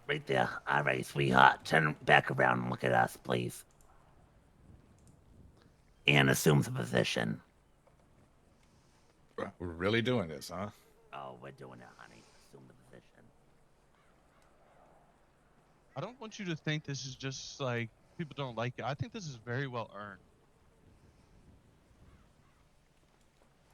Right there. All right, sweetheart. Turn back around and look at us, please. And assume the position. We're really doing this, huh? Oh, we're doing it, honey. Assume the position. I don't want you to think this is just like people don't like it. I think this is very well earned.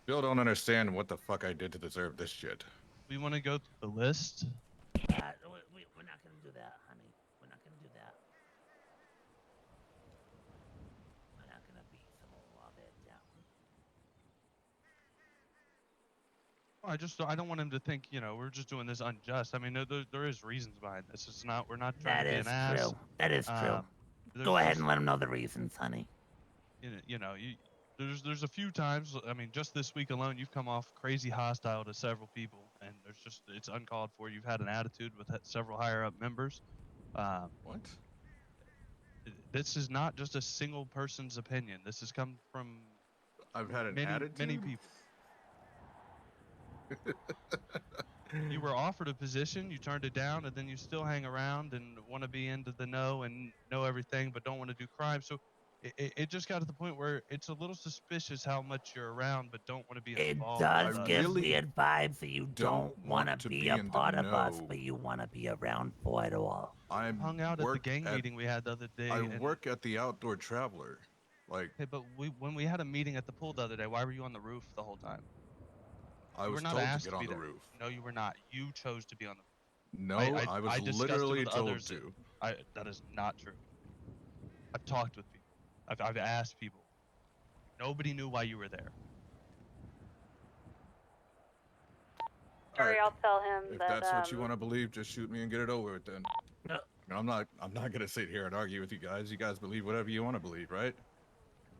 Still don't understand what the fuck I did to deserve this shit. We want to go through the list. We're not gonna do that, honey. We're not gonna do that. We're not gonna beat some of it down. I don't want him to think we're just doing this unjust. I mean, there is reasons behind this. It's not we're not trying to That be an is ass. true. That is true. Um, Go ahead there's and let him know the reasons, honey. there's a few times. I mean, just this week alone, you've come off crazy hostile to several people, and it's uncalled for. You've had an attitude with several higher up members. Um, What? this is not just a single person's opinion. This has come from I've had an many attitude? people. You were offered a position, you turned it down, and then you still hang around and want to be into the know and know everything, but don't want to do crime. So it just got to the point where it's a little suspicious how much you're around, but don't want to be It involved I with does us. give really weird vibes that you don't don't want to want to be be a in the part of us, know. but you want to be around for it all. I Hung out at the work gang at meeting we had the other I day, and work at the Outdoor Traveler. Like, hey, but when we had a meeting at the pool the other day, why were you on the roof the whole time? I You were was not told to asked get to on be the there. roof. No, you were not. You chose to be on the roof. No, I was I discussed it literally with told others. to. That is not true. I've talked with people. I've asked people. Nobody knew why you were there. All right. Sorry, I'll tell him If that, that's what you want to believe, just shoot me and get it over with then. Uh, I'm not gonna sit here and argue with you guys. You guys believe whatever you want to believe, right?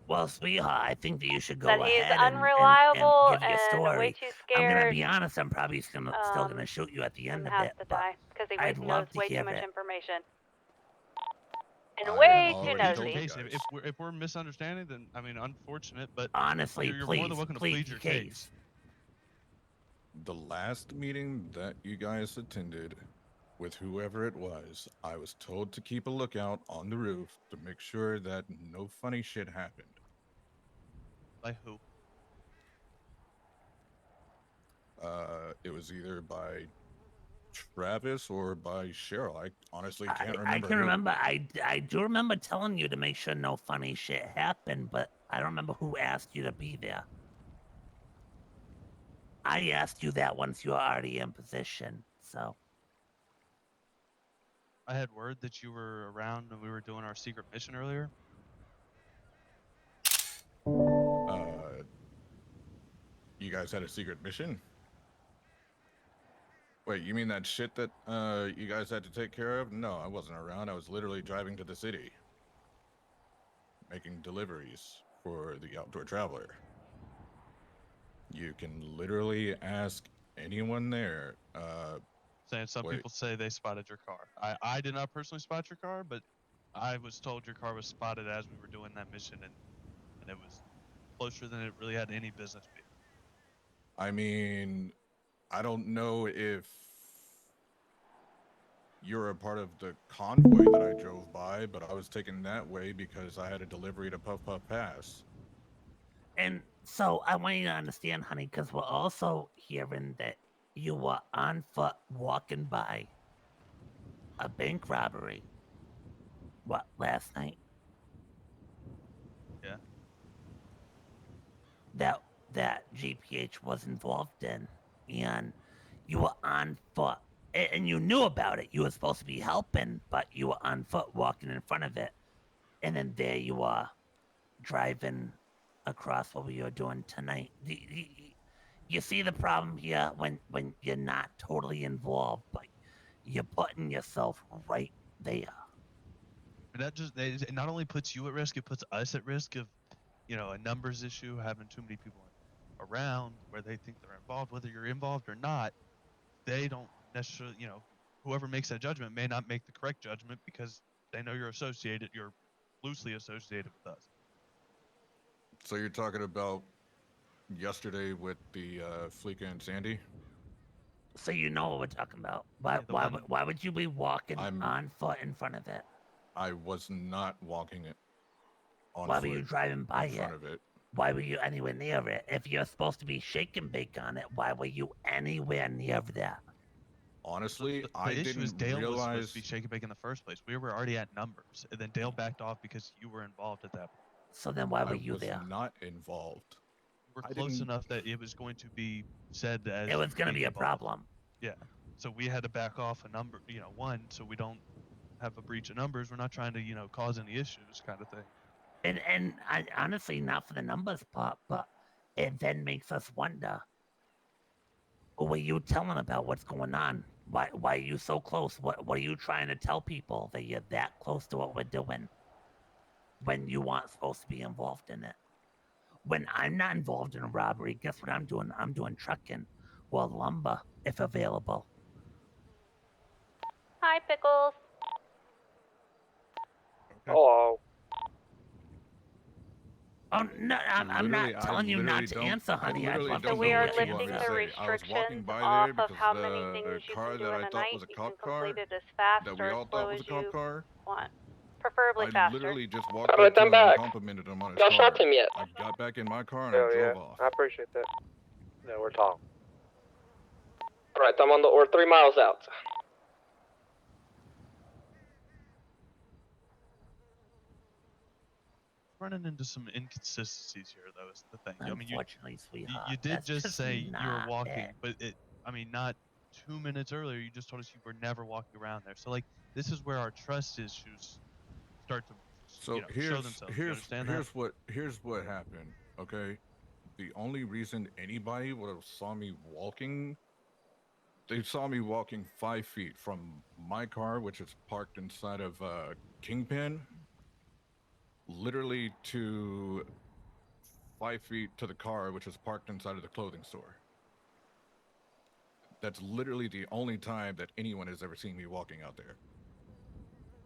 Well, sweetheart, I think that you should that go he's ahead and unreliable give your and way story. too I'm gonna scared, be honest. I'm probably still gonna shoot you at the and end of has it, to but die because he I'd knows love to way too hear much it. information. And I have way too If already that's the told nosy. you case, guys. if we're misunderstanding, then I mean, unfortunate, but Honestly, you're more than please, welcome to plead plead your your case. case. The last meeting that you guys attended with whoever it was, I was told to keep a lookout on the roof to make sure that no funny shit happened. By who? It was either by Travis or by Cheryl. I honestly can't I remember can who. remember. I do remember telling you to make sure no funny shit happened, but I don't remember who asked you to be there. I asked you that once you were already in position, so. I had word that you were around when we were doing our secret mission earlier. Uh, you guys had a secret mission? Wait, you mean that shit that you guys had to take care of? No, I wasn't around. I was literally driving to the city, making deliveries for the Outdoor Traveler. You can literally ask anyone there. Saying some Wait, people say they spotted your car. I did not personally spot your car, but I was told your car was spotted as we were doing that mission, and it was closer than it really had any business being. I mean, I don't know if you're a part of the convoy that I drove by, but I was taken that way because I had a delivery to Puff Puff Pass. And so I want you to understand, honey, because we're also hearing that you were on foot walking by a bank robbery. What, last night? Yeah. That that GPH was involved in, and you were on foot, and you knew about it. You were supposed to be helping, but you were on foot walking in front of it, and then there you are driving across what we were doing tonight. You see the problem here when you're not totally involved, but you're putting yourself right there. And that just it not only puts you at risk, it puts us at risk of a numbers issue, having too many people around where they think they're involved, whether you're involved or not. They don't necessarily, whoever makes that judgment may not make the correct judgment because they know you're loosely associated with us. So you're talking about yesterday with the Fleeka and Sandy? So you know what we're talking about. Why? Yeah, the one- Why would you be walking I'm- on foot in front of it? I was not walking it on Why foot were you driving by in front it? of it. Why were you anywhere near it? If you're supposed to be shake and bake on it, why were you anywhere near that? Honestly, the I issue is didn't Dale was supposed realize. to be shake and bake in the first place. We were already at numbers, and then Dale backed off because you were involved at that point. So then why were I you was there? not involved. You were I close didn't- enough that it was going to be said as It was you going to being be a involved. problem. So we had to back off a number, one, so we don't have a breach of numbers. We're not trying to, cause any issues, kind of thing. And I, honestly, not for the numbers part, but it then makes us wonder. Who are you telling about what's going on? Why are you so close? What are you trying to tell people that you're that close to what we're doing when you aren't supposed to be involved in it? When I'm not involved in a robbery, guess what I'm doing? I'm doing trucking or lumber if available. Hi, Pickles. Hello. Oh no, I'm not Literally, I telling you literally not to don't- answer, I honey. literally I'd love don't to So we hear know are your what you want lifting me the to answer. say. I was walking restrictions by off there of because how many the things you car can do that in I a thought night. was a You cop can car, complete it as fast that or we as all slow thought was as a cop you car, want. Preferably I faster. literally just walked Alright, up to I'm him and back. complimented him on his Y'all car. stopped him yet? I got back in my car and Hell I drove yeah. off. I appreciate that. Yeah, we're talking. Alright, I'm on the or 3 miles out. Running into some inconsistencies here, though, is the thing. I mean, Unfortunately, you, sweetheart, you did that's just say you were not walking, it. but not 2 minutes earlier, you just told us you were never walking around there. So, like, this is where our trust issues start to, So show themselves. You understand that? here's what happened. Okay, the only reason anybody would have saw me walking, they saw me walking 5 feet from my car, which is parked inside of Kingpin, literally to 5 feet to the car, which is parked inside of the clothing store. That's literally the only time that anyone has ever seen me walking out there.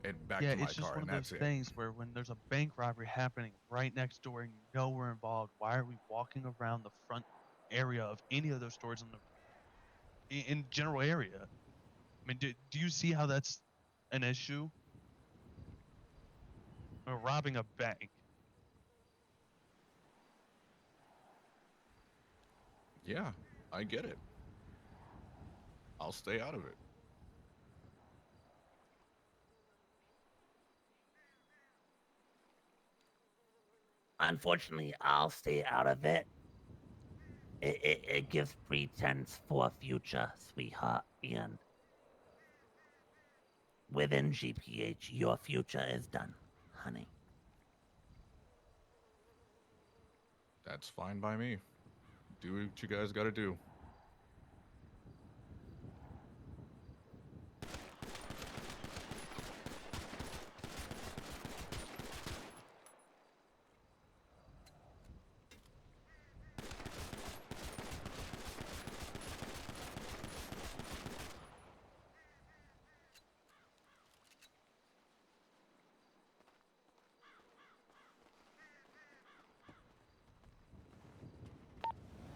And back Yeah, to my it's just car, one and of those that's it. things where when there's a bank robbery happening right next door and you know we're involved, why are we walking around the front area of any of those stores in general area? I mean, do you see how that's an issue? We're robbing a bank. Yeah, I get it. I'll stay out of it. Unfortunately, I'll stay out of it. It gives pretense for a future, sweetheart, and within GPH, your future is done, honey. That's fine by me. Do what you guys gotta do.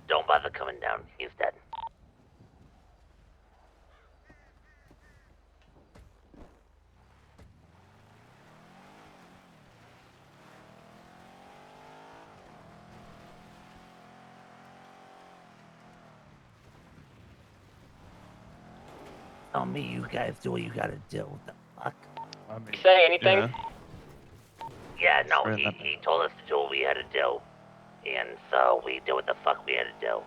Don't bother coming down. He's dead. Tell me you guys do what you gotta do. What the fuck? I mean, Say anything? yeah. Yeah, no, Spread he, that he told us to do what we had to do. And so we did what the fuck we had to do.